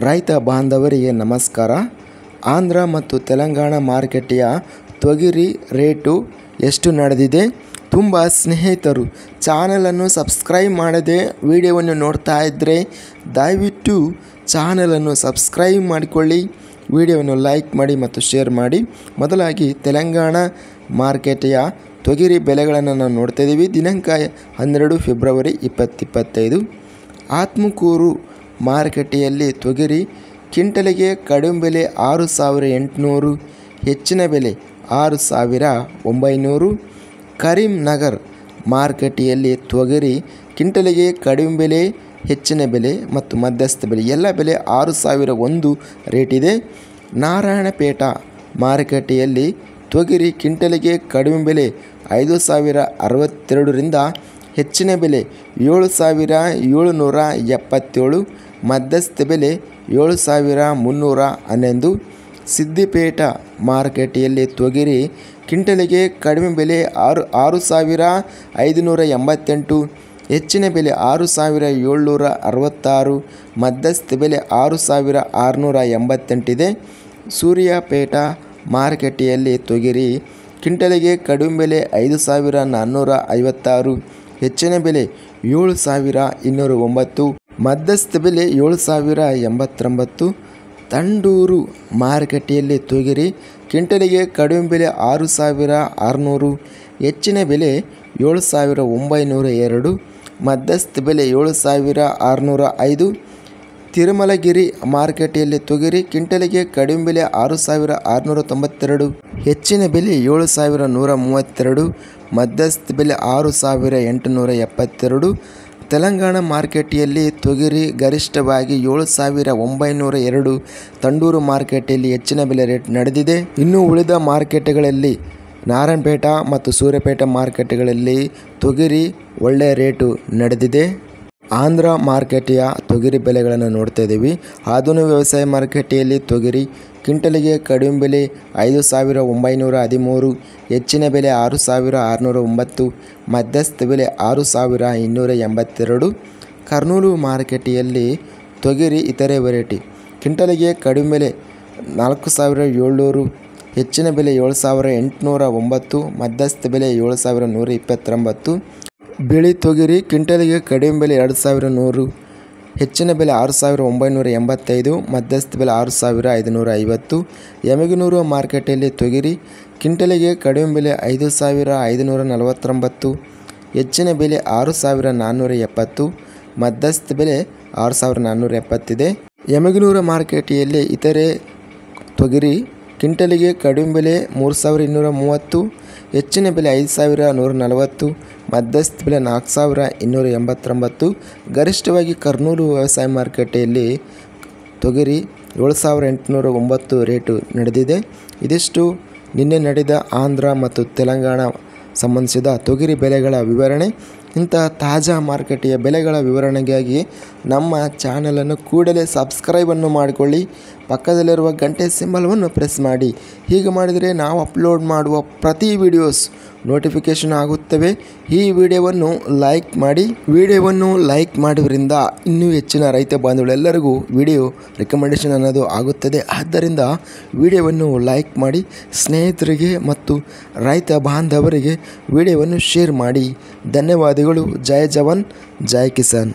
ರೈತ ಬಾಂಧವರಿಗೆ ನಮಸ್ಕಾರ. ಆಂಧ್ರ ಮತ್ತು ತೆಲಂಗಾಣ ಮಾರುಕಟ್ಟೆಯ ತೊಗರಿ ರೇಟು ಎಷ್ಟು ನಡೆದಿದೆ? ತುಂಬ ಸ್ನೇಹಿತರು ಚಾನಲನ್ನು ಸಬ್ಸ್ಕ್ರೈಬ್ ಮಾಡದೆ ವಿಡಿಯೋವನ್ನು ನೋಡ್ತಾ ಇದ್ದರೆ ದಯವಿಟ್ಟು ಚಾನಲನ್ನು ಸಬ್ಸ್ಕ್ರೈಬ್ ಮಾಡಿಕೊಳ್ಳಿ, ವಿಡಿಯೋವನ್ನು ಲೈಕ್ ಮಾಡಿ ಮತ್ತು ಶೇರ್ ಮಾಡಿ. ಮೊದಲಾಗಿ ತೆಲಂಗಾಣ ಮಾರುಕಟ್ಟೆಯ ತೊಗರಿ ಬೆಲೆಗಳನ್ನು ನಾವು ನೋಡ್ತಾ ಇದ್ದೀವಿ. ದಿನಾಂಕ 12 ಫೆಬ್ರವರಿ 2025. ಆತ್ಮಕೂರು ಮಾರುಕಟ್ಟೆಯಲ್ಲಿ ತೊಗರಿ ಕ್ವಿಂಟಲಿಗೆ ಕಡಿಮೆ ಬೆಲೆ 6,800, ಹೆಚ್ಚಿನ ಬೆಲೆ 6,900. ಕರೀಂನಗರ್ ಮಾರುಕಟ್ಟೆಯಲ್ಲಿ ತೊಗರಿ ಕ್ವಿಂಟಲಿಗೆ ಕಡಿಮೆ ಬೆಲೆ, ಹೆಚ್ಚಿನ ಬೆಲೆ ಮತ್ತು ಮಧ್ಯಸ್ಥ ಬೆಲೆ ಎಲ್ಲ ಬೆಲೆ 6,001 ರೇಟ್ ಇದೆ. ನಾರಾಯಣಪೇಟ ಮಾರುಕಟ್ಟೆಯಲ್ಲಿ ತೊಗರಿ ಕ್ವಿಂಟಲಿಗೆ ಕಡಿಮೆ ಬೆಲೆ 5,062ರಿಂದ ಹೆಚ್ಚಿನ ಬೆಲೆ 7,777, ಮಧ್ಯಸ್ಥ ಬೆಲೆ 7,311. ಸಿದ್ದಿಪೇಟ ಮಾರುಕಟ್ಟೆಯಲ್ಲಿ ತೊಗರಿ ಕ್ವಿಂಟಲಿಗೆ ಕಡಿಮೆ ಬೆಲೆ 6,588, ಹೆಚ್ಚಿನ ಬೆಲೆ 6,766, ಮಧ್ಯಸ್ಥ ಬೆಲೆ 6,688 ಇದೆ. ಸೂರ್ಯಾಪೇಟ ಮಾರುಕಟ್ಟೆಯಲ್ಲಿ ತೊಗರಿ ಕ್ವಿಂಟಲಿಗೆ ಕಡಿಮೆ ಬೆಲೆ 5,456, ಹೆಚ್ಚಿನ ಬೆಲೆ 7,209, ಮಧ್ಯಸ್ಥ ಬೆಲೆ 7,089. ತಂಡೂರು ಮಾರುಕಟ್ಟೆಯಲ್ಲಿ ತೊಗರಿ ಕ್ವಿಂಟಲಿಗೆ ಕಡಿಮೆ ಬೆಲೆ 6,600, ಹೆಚ್ಚಿನ ಬೆಲೆ 7,902, ಮಧ್ಯಸ್ಥ ಬೆಲೆ 7,605. ತಿರುಮಲಗಿರಿ ಮಾರುಕಟ್ಟೆಯಲ್ಲಿ ತೊಗರಿ ಕ್ವಿಂಟಲಿಗೆ ಕಡಿಮೆ ಬೆಲೆ 6,692, ಹೆಚ್ಚಿನ ಬೆಲೆ 7,132, ಮಧ್ಯಸ್ಥ ಬೆಲೆ 6,872. ತೆಲಂಗಾಣ ಮಾರುಕಟ್ಟೆಯಲ್ಲಿ ತೊಗರಿ ಗರಿಷ್ಠವಾಗಿ 7,902. ತಂಡೂರು ಮಾರುಕಟ್ಟೆಯಲ್ಲಿ ಹೆಚ್ಚಿನ ಬೆಲೆ ರೇಟ್ ನಡೆದಿದೆ. ಇನ್ನು ಉಳಿದ ಮಾರುಕಟ್ಟೆಗಳಲ್ಲಿ ನಾರಾಯಣಪೇಟ ಮತ್ತು ಸೂರ್ಯಾಪೇಟ ಮಾರುಕಟ್ಟೆಗಳಲ್ಲಿ ತೊಗರಿ ಒಳ್ಳೆಯ ರೇಟು ನಡೆದಿದೆ. ಆಂಧ್ರ ಮಾರುಕಟ್ಟೆಯ ತೊಗರಿ ಬೆಲೆಗಳನ್ನು ನೋಡ್ತಾ ಇದ್ದೀವಿ. ಆಧುನಿಕ ವ್ಯವಸಾಯ ಮಾರುಕಟ್ಟೆಯಲ್ಲಿ ತೊಗರಿ ಕ್ವಿಂಟಲಿಗೆ ಕಡಿಮೆ ಬೆಲೆ 5,913, ಹೆಚ್ಚಿನ ಬೆಲೆ 6,609, ಮಧ್ಯಸ್ಥ ಬೆಲೆ 6,282. ಕರ್ನೂಲು ಮಾರುಕಟ್ಟೆಯಲ್ಲಿ ತೊಗರಿ ಇತರೆ ವೆರೈಟಿ ಕ್ವಿಂಟಲಿಗೆ ಕಡಿಮೆ ಬೆಲೆ 4,700, ಹೆಚ್ಚಿನ ಬೆಲೆ 7,809, ಮಧ್ಯಸ್ಥ ಬೆಲೆ 7,129. ಬಿಳಿ ತೊಗರಿ ಕ್ವಿಂಟಲಿಗೆ ಕಡಿಮೆ ಬೆಲೆ 2,100, ಹೆಚ್ಚಿನ ಬೆಲೆ 6,985, ಮಧ್ಯಸ್ಥ ಬೆಲೆ 6,550. ಯಮಗನೂರು ಮಾರುಕಟ್ಟೆಯಲ್ಲಿ ತೊಗರಿ ಕ್ವಿಂಟಲಿಗೆ ಕಡಿಮೆ ಬೆಲೆ 5,549, ಹೆಚ್ಚಿನ ಬೆಲೆ 6,470, ಮಧ್ಯಸ್ಥ ಬೆಲೆ 6,470 ಇದೆ. ಯಮಗನೂರು ಮಾರುಕಟ್ಟೆಯಲ್ಲಿ ಇತರೆ ತೊಗರಿ ಕ್ವಿಂಟಲಿಗೆ ಕಡಿಮೆ ಬೆಲೆ 3,230, ಹೆಚ್ಚಿನ ಬೆಲೆ 5,140, ಮಧ್ಯಸ್ಥ ಬೆಲೆ 4,289. ಗರಿಷ್ಠವಾಗಿ ಕರ್ನೂಲು ವ್ಯವಸಾಯ ಮಾರುಕಟ್ಟೆಯಲ್ಲಿ ತೊಗರಿ 7,809 ರೇಟು ನಡೆದಿದೆ. ಇದಿಷ್ಟು ನಿನ್ನೆ ನಡೆದ ಆಂಧ್ರ ಮತ್ತು ತೆಲಂಗಾಣ ಸಂಬಂಧಿಸಿದ ತೊಗರಿ ಬೆಲೆಗಳ ವಿವರಣೆ. ಇಂತಹ ತಾಜಾ ಮಾರುಕಟ್ಟೆಯ ಬೆಲೆಗಳ ವಿವರಣೆಗಾಗಿ ನಮ್ಮ ಚಾನಲನ್ನು ಕೂಡಲೇ ಸಬ್ಸ್ಕ್ರೈಬನ್ನು ಮಾಡಿಕೊಳ್ಳಿ, ಪಕ್ಕದಲ್ಲಿರುವ ಗಂಟೆ ಸಿಂಬಲವನ್ನು ಪ್ರೆಸ್ ಮಾಡಿ. ಹೀಗೆ ಮಾಡಿದರೆ ನಾವು ಅಪ್ಲೋಡ್ ಮಾಡುವ ಪ್ರತಿ ವಿಡಿಯೋಸ್ ನೋಟಿಫಿಕೇಷನ್ ಆಗುತ್ತವೆ. ಈ ವಿಡಿಯೋವನ್ನು ಲೈಕ್ ಮಾಡೋದ್ರಿಂದ ಇನ್ನೂ ಹೆಚ್ಚಿನ ರೈತ ಬಾಂಧವರೆಲ್ಲರಿಗೂ ವಿಡಿಯೋ ರೆಕಮೆಂಡೇಷನ್ ಅನ್ನೋದು ಆಗುತ್ತದೆ. ಆದ್ದರಿಂದ ವಿಡಿಯೋವನ್ನು ಲೈಕ್ ಮಾಡಿ, ಸ್ನೇಹಿತರಿಗೆ ಮತ್ತು ರೈತ ಬಾಂಧವರಿಗೆ ವಿಡಿಯೋವನ್ನು ಶೇರ್ ಮಾಡಿ. ಧನ್ಯವಾದಗಳು. ಜೈ ಜವಾನ್, ಜೈ ಕಿಸಾನ್.